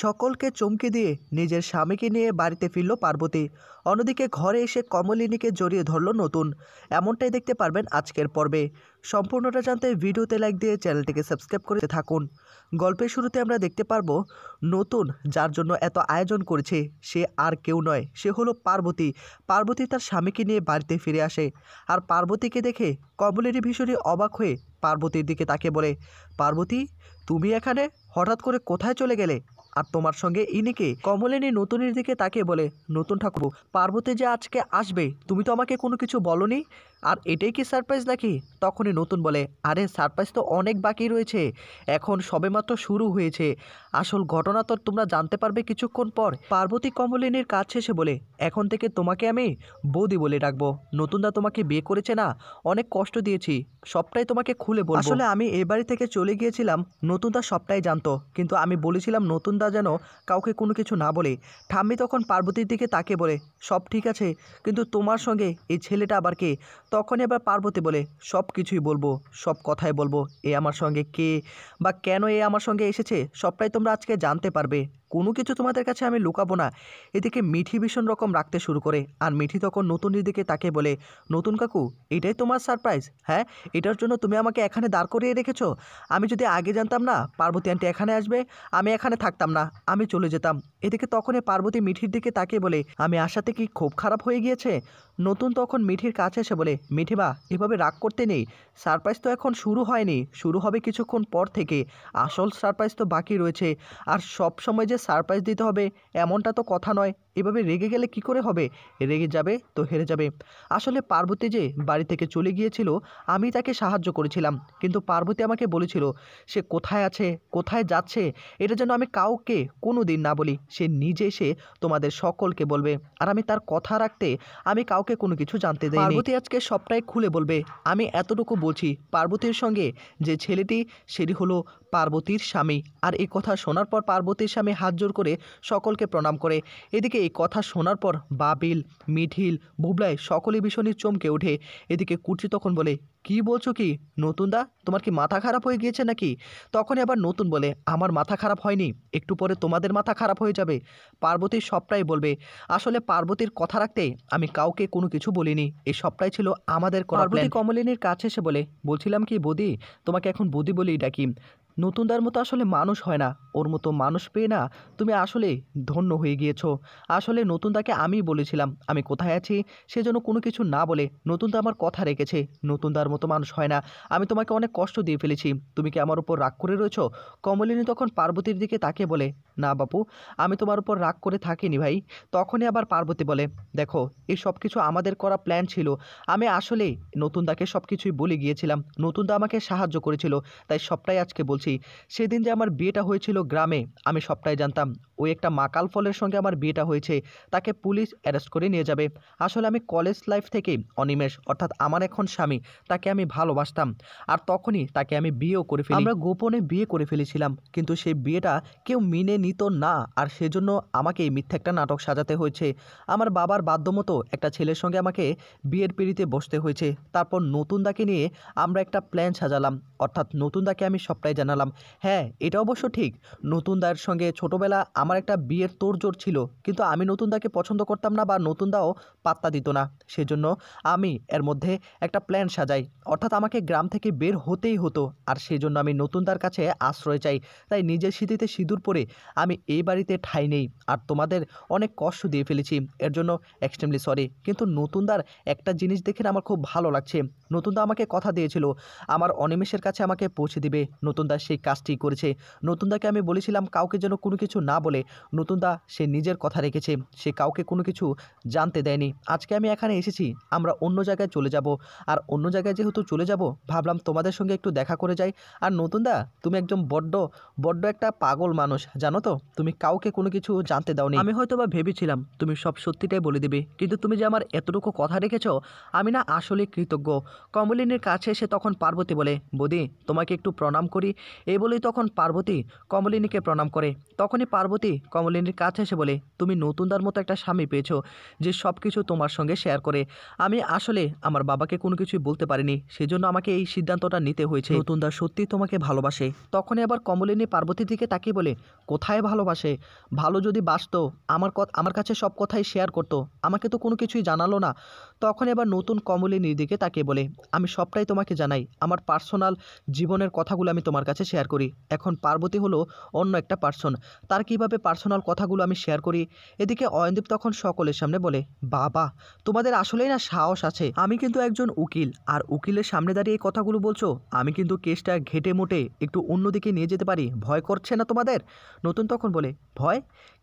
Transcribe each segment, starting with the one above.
সকলকে চমকে দিয়ে নিজের স্বামীকে নিয়ে বাড়িতে ফিরল পার্বতী। অন্যদিকে ঘরে এসে কমলিনীকে জড়িয়ে ধরল নতুন। এমনটাই দেখতে পারবেন আজকের পর্বে। সম্পূর্ণটা জানতে ভিডিওতে লাইক দিয়ে চ্যানেলটিকে সাবস্ক্রাইব করে থাকুন। গল্পের শুরুতে আমরা দেখতে পারবো নতুন যার জন্য এত আয়োজন করেছে সে আর কেউ নয়, সে হলো পার্বতী। পার্বতী তার স্বামীকে নিয়ে বাড়িতে ফিরে আসে আর পার্বতীকে দেখে কমলিনী ভীষণই অবাক হয়ে পার্বতীর দিকে তাকে বলে, পার্বতী তুমি এখানে হঠাৎ করে কোথায় চলে গেলে? আর তোমার সঙ্গে ইনিকে? কমলিনী নতুনের দিকে তাকে বলে, নতুন ঠাকুর পার্বতী যে আজকে আসবে তুমি তো আমাকে কোনো কিছু বলনি, আর এটাই কি সারপ্রাইজ নাকি? তখনই নতুন বলে, আরে সারপ্রাইজ তো অনেক বাকি রয়েছে, এখন সবেমাত্র শুরু হয়েছে, আসল ঘটনা তো তোমরা জানতে পারবে কিছুক্ষণ পর। পার্বতী কমলিনীর কাছে এসে বলে, এখন থেকে তোমাকে আমি বৌদি বলে ডাকবো। নতুনদা তোমাকে বিয়ে করেছে না, অনেক কষ্ট দিয়েছি, সবটাই তোমাকে খুলে বলবো। আসলে আমি এ বাড়ি থেকে চলে গিয়েছিলাম, নতুনদা সবটাই জানতো, কিন্তু আমি বলেছিলাম নতুনদা যেন কাউকে কোনো কিছু না বলে। ঠাম্মি তখন পার্বতীর দিকে তাকে বলে, সব ঠিক আছে, কিন্তু তোমার সঙ্গে এই ছেলেটা আবার কে? তখনই আবার পার্বতী বলে, সব কিছুই বলবো, সব কথাই বলবো, এ আমার সঙ্গে কে বা কেন এ আমার সঙ্গে এসেছে সবটাই তোমরা আজকে জানতে পারবে, কোনো কিছু তোমাদের কাছে আমি লুকাবো না। এদিকে মিঠি ভীষণ রকম রাখতে শুরু করে, আর মিঠি তখন নতুনের দিকে তাকে বলে, নতুন কাকু এটাই তোমার সারপ্রাইজ? হ্যাঁ, এটার জন্য তুমি আমাকে এখানে দাঁড় করিয়ে রেখেছো? আমি যদি আগে জানতাম না পার্বতী আন্টি এখানে আসবে, আমি এখানে থাকতাম না, আমি চলে যেতাম। এদিকে তখনই পার্বতী মিঠির দিকে তাকে বলে, আমি আসাতে কি খুব খারাপ হয়ে গিয়েছে? নতুন তখন মিঠির কাছে এসে বলে, মিঠিবা এভাবে রাগ করতে নেই, সারপ্রাইজ তো এখন শুরু হয়নি, শুরু হবে কিছুক্ষণ পর থেকে, আসল সারপ্রাইজ তো বাকি রয়েছে। আর সব সময় যে সারপ্রাইজ দিতে হবে এমনটা তো কথা নয়, এভাবে রেগে গেলে কি করে হবে? রেগে যাবে তো হেরে যাবে। আসলে পার্বতী যে বাড়ি থেকে চলে গিয়েছিল আমি তাকে সাহায্য করেছিলাম, কিন্তু পার্বতী আমাকে বলেছিল সে কোথায় আছে, কোথায় যাচ্ছে, এটা যেন আমি কাউকে কোনো দিন না বলি, সে নিজে এসে তোমাদের সকলকে বলবে। আর আমি তার কথা রাখতে আমি কাউকে কোনো কিছু জানতে দেইনি। পার্বতী আজকে সবটাই খুলে বলবে। আমি এতটুকু বলছি, পার্বতীর সঙ্গে যে ছেলেটি সেটি হলো পার্বতীর স্বামী। আর এই কথা শোনার পর পার্বতীর স্বামী হাত জোর করে সকলকে প্রণাম করে। এদিকে এই কথা শোনার পর বাবিল, মিঠিল, বুবলাই সকলে ভীষণই চমকে ওঠে। এদিকে কুচি তখন বলে, কি বলছো কি নতুনদা, তোমার কি মাথা খারাপ হয়ে গিয়েছে নাকি? তখনই আবার নতুন বলে, আমার মাথা খারাপ হয়নি, একটু পরে তোমাদের মাথা খারাপ হয়ে যাবে। পার্বতীর সবটাই বলবে। আসলে পার্বতীর কথা রাখতে আমি কাউকে কোনো কিছু বলিনি, এই সবটাই ছিল আমাদের করা প্ল্যান। পার্বতী কমলিনীর কাছে এসে বলে, বলছিলাম কি বৌদি, তোমাকে এখন বৌদি বলেই ডাকি। নতুনদার মতো আসলে মানুষ হয় না, ওর মতো মানুষ পেয়ে না তুমি আসলে ধন্য হয়ে গিয়েছো। আসলে নতুনদাকে আমি বলেছিলাম আমি কোথায় আছি, সেজন্য কোনো কিছু না বলে নতুনদা আমার কথা রেখেছে। নতুনদার মতো মানুষ হয় না, আমি তোমাকে অনেক কষ্ট দিয়ে ফেলেছি, তুমি কি আমার উপর রাগ করে রয়েছো? কমলিনী তখন পার্বতীর দিকে তাকে বলে, না বাপু, আমি তোমার উপর রাগ করে থাকিনি ভাই। তখনই আবার পার্বতী বলে, দেখো এই সব কিছু আমাদের করা প্ল্যান ছিল, আমি আসলেই নতুনদাকে সব কিছুই বলে গিয়েছিলাম, নতুনদা আমাকে সাহায্য করেছিল, তাই সবটাই আজকে বলছি। সেদিন যে আমার বিয়েটা হয়েছিল গ্রামে আমি সবটাই জানতাম, ওই একটা মাকাল ফলের সঙ্গে আমার বিয়েটা হয়েছে, তাকে পুলিশ অ্যারেস্ট করে নিয়ে যাবে। আসলে আমি কলেজ লাইফ থেকেই অনিমেষ অর্থাৎ আমার এখন স্বামী তাকে আমি ভালোবাসতাম, আর তখনই তাকে আমি বিয়েও করে ফেলি। আমরা গোপনে বিয়ে করে ফেলেছিলাম, কিন্তু সেই বিয়েটা কেউ মেনে নিত না, আর সেজন্য আমাকে এই মিথ্যা একটা নাটক সাজাতে হয়েছে। আমার বাবার বাধ্যমতো একটা ছেলের সঙ্গে আমাকে বিয়ের পিঁড়িতে বসতে হয়েছে। তারপর নতুনদাকে নিয়ে আমরা একটা প্ল্যান সাজালাম, অর্থাৎ নতুনদাকে আমি সবটাই জানালাম। হ্যাঁ, এটা অবশ্য ঠিক, নতুনদার সঙ্গে ছোটোবেলা আমার একটা বিয়ের তোড়জোড় ছিল, কিন্তু আমি নতুনদাকে পছন্দ করতাম না বা নতুনদাও পাত্তা দিত না, সেজন্য আমি এর মধ্যে একটা প্ল্যান সাজাই, অর্থাৎ আমাকে গ্রাম থেকে বের হতেই হতো, আর সেজন্য আমি নতুনদার কাছে আশ্রয় চাই। তাই নিজের স্মৃতিতে সিঁদুর পরে আমি এই বাড়িতে ঠাঁই নেই, আর তোমাদের অনেক কষ্ট দিয়ে ফেলেছি, এর জন্য এক্সট্রিমলি সরি। কিন্তু নতুনদার একটা জিনিস দেখে আমার খুব ভালো লাগছে, নতুনদা আমাকে কথা দিয়েছিল আমার অনিমেষের কাছে আমাকে পৌঁছে দিবে, নতুনদা সেই কাজটি করেছে। নতুনদাকে আমি বলেছিলাম কাউকে যেন কোনো কিছু না বলে, নতুনদা সে নিজের কথা রেখেছে, সে কাউকে কোনো কিছু জানতে দেয়নি। আজকে আমি এখানে এসেছি, আমরা অন্য জায়গায় চলে যাব, আর অন্য জায়গায় যেহেতু চলে যাব ভাবলাম তোমাদের সঙ্গে একটু দেখা করে যাই। আর নতুনদা তুমি একজন বড্ড বড্ড একটা পাগল মানুষ জানো তো, তুমি কাউকে কোনো কিছু জানতে দাওনি। আমি হয়তো বা ভেবেছিলাম তুমি সব সত্যিটাই বলে দিবে, কিন্তু তুমি যে আমার এতটুকু কথা রেখেছো আমি না আসলে কৃতজ্ঞ। কমলিনীর কাছে এসে তখন পার্বতী বলে, বৌদি তোমাকে একটু প্রণাম করি। এই বলেই তখন পার্বতী কমলিনীকে প্রণাম করে। তখনই পার্বতী পার্বতী কমলিনীর কাছে এসে বলে, তুমি নতুনদার মতো একটা স্বামী পেয়েছো যে সব কিছু তোমার সঙ্গে শেয়ার করে। আমি আসলে আমার বাবাকে কোনো কিছুই বলতে পারিনি, সেজন্য আমাকে এই সিদ্ধান্তটা নিতে হয়েছে। নতুনদা সত্যি তোমাকে ভালোবাসে। তখনই আবার কমলিনী পার্বতীর দিকে তাকিয়ে বলে, কোথায় ভালোবাসে? ভালো যদি বাসতো আমার কাছে সব কথাই শেয়ার করতো, আমাকে তো কোনো কিছুই জানালো না। তখন এবার নতুন কমলিনীর দিকে তাকিয়ে বলে, আমি সবটাই তোমাকে জানাই, আমার পার্সোনাল জীবনের কথাগুলো আমি তোমার কাছে শেয়ার করি। এখন পার্বতী হলো অন্য একটা পার্সন, তার কিভাবে পার্সোনাল কথাগুলো আমি শেয়ার করি। এদিকে অয়নদীপ তখন সকলের সামনে বলে, বাবা তোমাদের আসলেই না সাহস আছে। আমি কিন্তু একজন উকিল, আর উকিলের সামনে দাঁড়িয়ে এই কথাগুলো বলছো। আমি কিন্তু কেসটা ঘেটে মোটে একটু অন্যদিকে নিয়ে যেতে পারি, ভয় করছে না তোমাদের? নতুন তখন বলে, ভয়?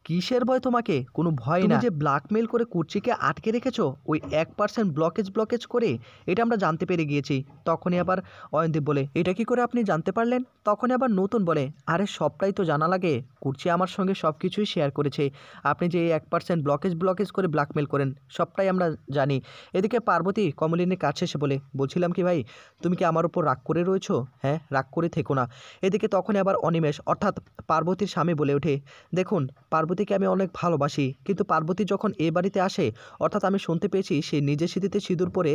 কিসের ভয় তোমাকে? কোনো ভয় না। তুমি যে ব্ল্যাকমেল করে কুর্চিকে আটকে রেখেছো ওই 1% ব্লকেজ করে, এটা আমরা জানতে পেরে গিয়েছি। তখনই আবার অয়নদীপ বলে, এটা কি করে আপনি জানতে পারলেন? তখনই আবার নতুন বলে, আরে সবটাই তো জানা লাগে, কুর্চি আমার সঙ্গে সব কিছুই শেয়ার করেছে। আপনি যে 1% ব্লকেজ করে ব্ল্যাকমেল করেন সবটাই আমরা জানি। এদিকে পার্বতী কমলিনীর কাছে এসে বলে, বলছিলাম কি ভাই, তুমি কি আমার উপর রাগ করে রয়েছো? হ্যাঁ, রাগ করে থেকো না। এদিকে তখনই আবার অনিমেষ অর্থাৎ পার্বতীর স্বামী বলে ওঠে, দেখুন পার্বতীকে আমি অনেক ভালোবাসি, কিন্তু পার্বতী যখন এ বাড়িতে আসে, অর্থাৎ আমি শুনতে পেয়েছি সে নিজের সিঁথিতে সিঁদুর পরে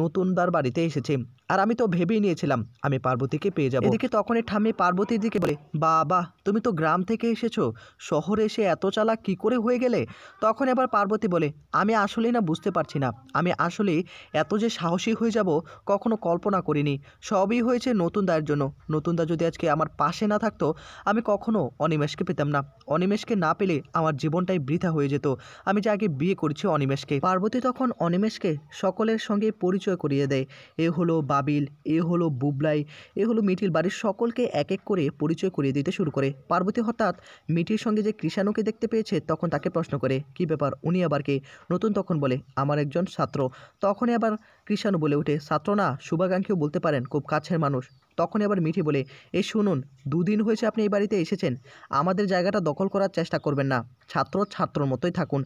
নতুনদার বাড়িতে এসেছে, আর আমি তো ভেবেই নিয়েছিলাম আমি পার্বতীকে পেয়ে যাব। এদিকে তখনই ঠাম্মি পার্বতীর দিকে বলে, বাবা তুমি তো গ্রাম থেকে এসেছো, শহরে এসে এত চালাক কী করে হয়ে গেলে? তখন এবার পার্বতী বলে, আমি আসলেই না বুঝতে পারছি না, আমি আসলেই এত যে সাহসী হয়ে যাব কখনো কল্পনা করিনি। সবই হয়েছে নতুনদার জন্য। নতুনদা যদি আজকে আমার পাশে না থাকতো, আমি কখনো অনিমেষকে পেতাম না। অনিমেষকে না পেলে আমার জীবনটাই বৃথা হয়ে যেত। আমি যে আগে বিয়ে করেছি অনিমেষকে। পার্বতী তখন অনিমেষকে সকলের সঙ্গে পরিচয় করিয়ে দেয়। এ হলো বাবিল, এ হলো বুবলাই, এ হলো মিঠিল। বাড়ির সকলকে এক এক করে পরিচয় করিয়ে দিতে শুরু করে। পার্বতী হঠাৎ মিঠির সঙ্গে যে কৃষাণুকে দেখতে পেয়েছে তখন তাকে প্রশ্ন করে, কি ব্যাপার, উনি আবার কে? নতুন তখন বলে, আমার একজন ছাত্র। তখনই আবার কৃষাণু বলে ওঠে, ছাত্র না, শুভাকাঙ্ক্ষীও বলতে পারেন, খুব কাছের মানুষ। তখনই আবার মিঠি বলে, এই শুনুন, দুদিন হয়েছে আপনি এই বাড়িতে এসেছেন, আমাদের জায়গাটা দখল করার চেষ্টা করবেন না। ছাত্রর মতোই থাকুন।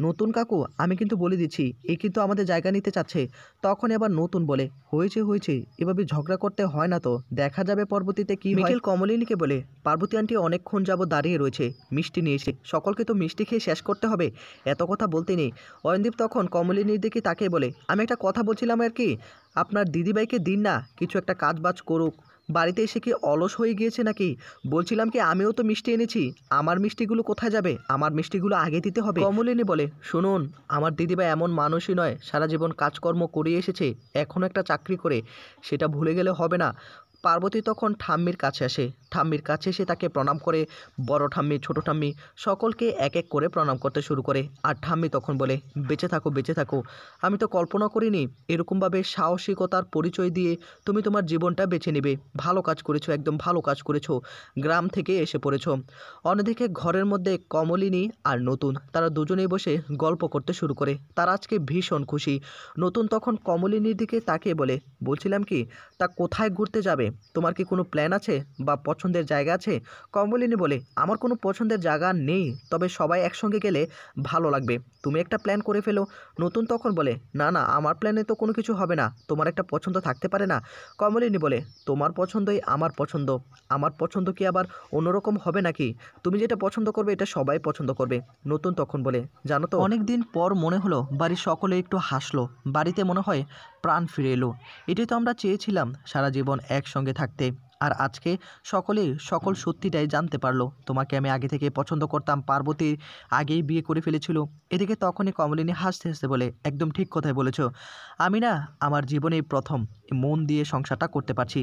নতুন কাকু আমি কিন্তু বলে দিচ্ছি, এ কিন্তু আমাদের জায়গা নিতে চাচ্ছে। তখন আবার নতুন বলে, হয়েছে, এভাবে ঝগড়া করতে হয় না তো, দেখা যাবে পরবর্তীতে কি হয়। মিঠিল কমলিনীকে বলে, পার্বতী আন্টি অনেকক্ষণ যাবত দাঁড়িয়ে রয়েছে, মিষ্টি নিয়ে এসে সকলকে তো মিষ্টি খেয়ে শেষ করতে হবে, এত কথা বলতে নেই। অয়নদীপ তখন কমলিনীর দিকে তাকিয়ে বলে, আমি একটা কথা বলছিলাম আর কি, আপনার দিদিভাইকে দিন না কিছু একটা কাজ বাজ করুক, বাড়িতে এসে কি অলস হয়ে গিয়েছে নাকি? বলছিলাম কি, আমিও তো মিষ্টি এনেছি, আমার মিষ্টিগুলো কোথায় যাবে? আমার মিষ্টিগুলো আগে দিতে হবে। কমলিনী বলে, শুনুন, আমার দিদিভাই এমন মানুষই নয়, সারা জীবন কাজকর্ম করে এসেছে, এখনও একটা চাকরি করে, সেটা ভুলে গেলে হবে না। পার্বতী তখন ঠাম্মির কাছে আসে, ঠাম্মির কাছে এসে তাকে প্রণাম করে। বড় ঠাম্মি, ছোট ঠাম্মি সকলকে এক এক করে প্রণাম করতে শুরু করে। আর ঠাম্মি তখন বলে, বেঁচে থাকো, আমি তো কল্পনা করিনি এরকমভাবে সাহসিকতার পরিচয় দিয়ে তুমি তোমার জীবনটা বেছে নেবে। ভালো কাজ করেছো, একদম ভালো কাজ করেছো, গ্রাম থেকে এসে পড়েছো। অন্যদিকে ঘরের মধ্যে কমলিনী আর নতুন তারা দুজনেই বসে গল্প করতে শুরু করে। তারা আজকে ভীষণ খুশি। নতুন তখন কমলিনীর দিকে তাকিয়ে বলে, বলছিলাম কি, তা কোথায় ঘুরতে যাবে? তোমার কি কোনো প্ল্যান আছে বা পছন্দের জায়গা আছে? কমলিনী বলে, আমার কোনো পছন্দের জায়গা নেই, তবে সবাই একসঙ্গে গেলে ভালো লাগবে, তুমি একটা প্ল্যান করে ফেলো। নতুন তখন বলে, না আমার প্ল্যানে তো কোনো কিছু হবে না, তোমার একটা পছন্দ থাকতে পারে না? কমলিনী বলে, তোমার পছন্দই আমার পছন্দ কি আবার অন্যরকম হবে নাকি? তুমি যেটা পছন্দ করবে এটা সবাই পছন্দ করবে। নতুন তখন বলে, জানো তো, অনেক দিন পর মনে হলো বাড়ির সকলে একটু হাসলো, বাড়িতে মনে হয় প্রাণ ফিরে এলো। এটাই তো আমরা চেয়েছিলাম, সারা জীবন একসঙ্গে থাকতে। আর আজকে সকল সত্যিটাই জানতে পারলো, তোমাকে আমি আগে থেকে পছন্দ করতাম, পার্বতী আগেই বিয়ে করে ফেলেছিল। এদিকে তখনই কমলিনী হাসতে হাসতে বলে, একদম ঠিক কথাই বলেছ, আমি না আমার জীবনেই প্রথম মন দিয়ে সংসারটা করতে পারছি,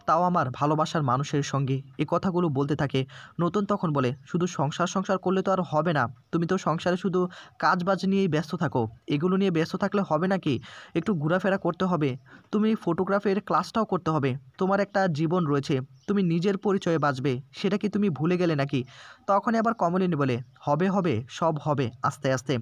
তাও আমার ভালোবাসার মানুষের সঙ্গে। এই কথাগুলো বলতে থাকে। নতুন তখন বলে, শুধু সংসার করলে তো আর হবে না, তুমি তো সংসারে শুধু কাজ বাজ নিয়েই ব্যস্ত থাকো, এগুলো নিয়ে ব্যস্ত থাকলে হবে নাকি? একটু ঘোরাফেরা করতে হবে, তুমি ফটোগ্রাফের ক্লাসটাও করতে হবে, তোমার একটা জীবন রয়েছে, তুমি নিজের পরিচয়ে বাঁচবে, সেটা কি তুমি ভুলে গেলে নাকি? তখনই আবার কমলিনী বলে, হবে, সব হবে আস্তে আস্তে,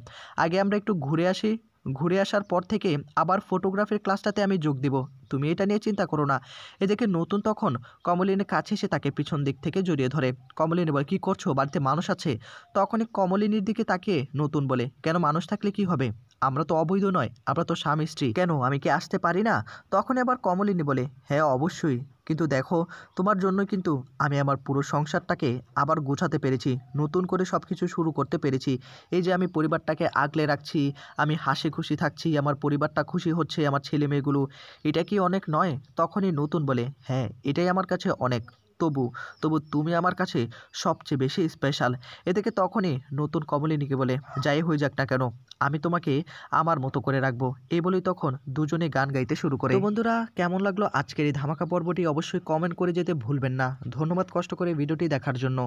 আগে আমরা একটু ঘুরে আসি, ঘুরে আসার পর থেকে আবার ফটোগ্রাফির ক্লাসটাতে আমি যোগ দিব, তুমি এটা নিয়ে চিন্তা করো না। এদিকে নতুন তখন কমলিনীর কাছে এসে তাকে পিছন দিক থেকে জড়িয়ে ধরে। কমলিনী বলে, কী করছো, বাড়িতে মানুষ আছে? তখনই কমলিনীর দিকে তাকিয়ে নতুন বলে, কেন, মানুষ থাকলে কি হবে, আমরা তো অবৈধ নয়, আমরা তো স্বামী স্ত্রী, কেন আমি কি আসতে পারি না? তখন আবার কমলিনী বলে, হ্যাঁ অবশ্যই, কিন্তু দেখো তোমার জন্য কিন্তু আমি আমার পুরো সংসারটাকে আবার গোছাতে পেরেছি, নতুন করে সব কিছু শুরু করতে পেরেছি। এই যে আমি পরিবারটাকে আগলে রাখছি, আমি হাসি খুশি থাকছি, আমার পরিবারটা খুশি হচ্ছে, আমার ছেলে মেয়েগুলো, এটা কি অনেক নয়? তখনই নতুন বলে, হ্যাঁ এটাই আমার কাছে অনেক। তবু তবু তুমি আমার কাছে সবচেয়ে বেশি স্পেশাল। এদিকে তখনই নতুন কমলিনীকে বলে, যাই হয়ে যাক না কেন, আমি তোমাকে আমার মতো করে রাখবো। এই বলেই তখন দুজনে গান গাইতে শুরু করে। তো বন্ধুরা, কেমন লাগলো আজকের এই ধামাকা পর্বটি অবশ্যই কমেন্ট করে যেতে ভুলবেন না। ধন্যবাদ কষ্ট করে ভিডিওটি দেখার জন্য।